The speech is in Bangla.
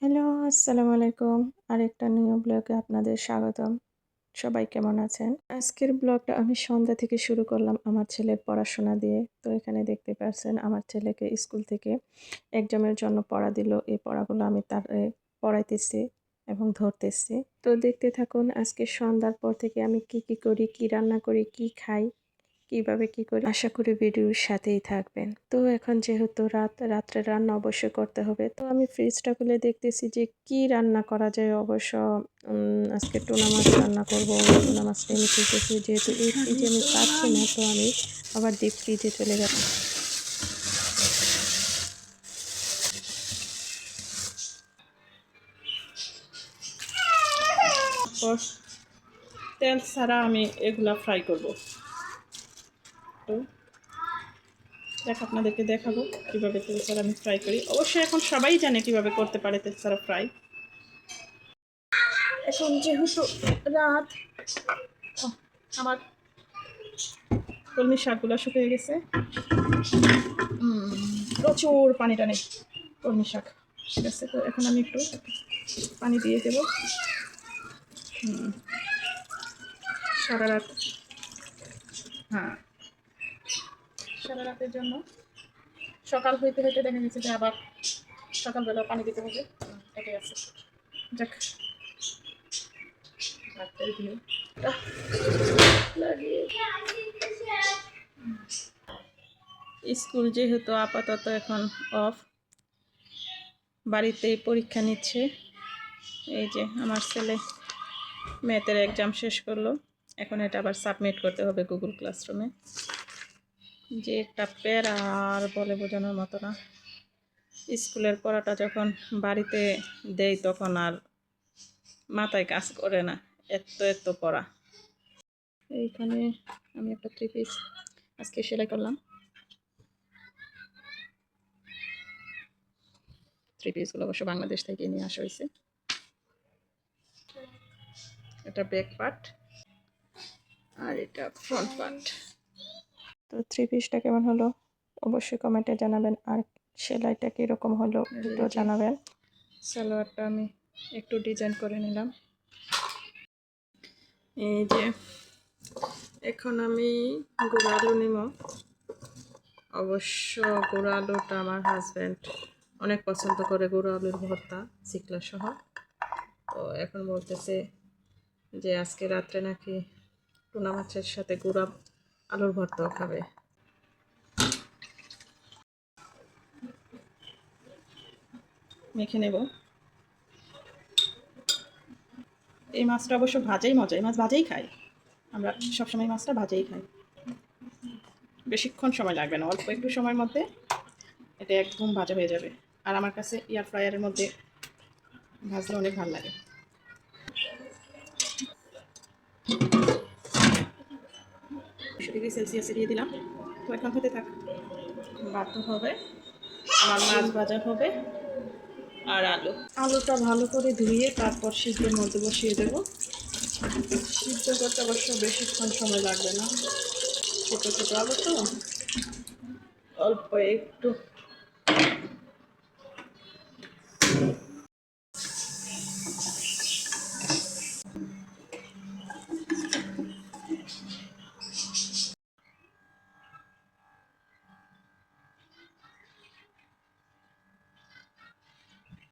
হ্যালো, আসসালামু আলাইকুম। আরেকটা নিউ ব্লগে আপনাদের স্বাগতম। সবাই কেমন আছেন? আজকের ব্লগটা আমি সন্ধ্যা থেকে শুরু করলাম আমার ছেলের পড়াশোনা দিয়ে। তো এখানে দেখতে পাচ্ছেন আমার ছেলেকে স্কুল থেকে এক্সামের জন্য পড়া দিল। এই পড়াগুলো আমি তারে পড়াইতেছি এবং ধরতেছি। তো দেখতে থাকুন আজকে সন্ধ্যার পর থেকে আমি কি করি, কি রান্না করি, কি খাই। কিভাবে কি করি আশা করি ভিডিওর সাথেই থাকবেন। তো এখন যেহেতু রাত্রে রান্না অবশ্যই করতে হবে। তো আমি ফ্রিজটা খুলে দেখতেছি যে কি রান্না করা যায়। অবশ্য আজকে টুনা মাছ রান্না করব। টুনা মাছটা আমি খুঁজতেছি যেহেতু এই ফ্রিজে আমি পাচ্ছি না, তো আমি আবার ডিপ ফ্রিজে চলে গেলাম। তেল ছাড়া আমি এগুলা ফ্রাই করব। তো আপনাদেরকে দেখাবো কিভাবে তেল ছাড়া আমি ফ্রাই করি। অবশ্যই এখন সবাই জানে কিভাবে করতে পারে তেল ছাড়া ফ্রাই। এখন যেহেতু রাত, আমার কলমি শাকগুলো শুকিয়ে গেছে। প্রচুর পানি টানে কলমি শাক, ঠিক আছে। তো এখন আমি একটু পানি দিয়ে দেব। সারা রাত, হ্যাঁ, সারা রাতের জন্য। সকাল হইতে হইতে দেখা গেছে যে আবার সকালবেলা পানি দিতে হবে, এটাই আছে। যাক, রাতের ভিউ লাগিয়ে। স্কুল যেহেতু আপাতত এখন অফ, বাড়িতেই পরীক্ষা নিচ্ছে। এই যে আমার ছেলে ম্যাথের এক্সাম শেষ করলো, এখন এটা আবার সাবমিট করতে হবে গুগল ক্লাসরুমে। যে একটা প্যারা, আর বলে বোঝানোর মতো না। স্কুলের পড়াটা যখন বাড়িতে দেই তখন আর মাথায় কাজ করে না, এত পড়া। এইখানে আমি একটা 3 পিস আজকে সেলাই করলাম। 3 পিসগুলো অবশ্য বাংলাদেশ থেকে নিয়ে আসা হয়েছে। এটা ব্যাক পার্ট আর এটা ফ্রন্ট পার্ট। তো 3 পিসটা কেমন হলো অবশ্যই কমেন্টে জানাবেন, আর সেলাইটা কীরকম হলো এটাও জানাবেন। সালোয়ারটা আমি একটু ডিজাইন করে নিলাম। এই যে এখন আমি গুঁড়ো আলু নিব। অবশ্য গুঁড়ো আলুটা আমার হাজব্যান্ড অনেক পছন্দ করে, গুঁড়ো আলুর ভর্তা চিকলা সহ। তো এখন বলতেছে যে আজকে রাত্রে নাকি টুনা মাছের সাথে গুঁড়া আলুর ভর্তাও খাবে। মেখে নেব। এই মাছটা অবশ্য ভাজাই মজা, এই মাছ ভাজাই খাই আমরা সবসময়, মাছটা ভাজাই খাই। বেশিক্ষণ সময় লাগবে না, অল্প একটু সময়ের মধ্যে এটা একদম ভাজা হয়ে যাবে। আর আমার কাছে এয়ার ফ্রায়ারের মধ্যে ভাজলে অনেক ভালো লাগে। সেলসিয়াসে দিয়ে দিলাম। তো এখন হতে থাক, বাধ্য হবে আমার মাছ ভাজা হবে আর আলুটা ভালো করে ধুয়ে তারপর সিদ্ধর মধ্যে বসিয়ে দেবো। সিদ্ধ করতে অবশ্য বেশিক্ষণ সময় লাগবে না, ছোটো ছোটো আলু তো অল্প একটু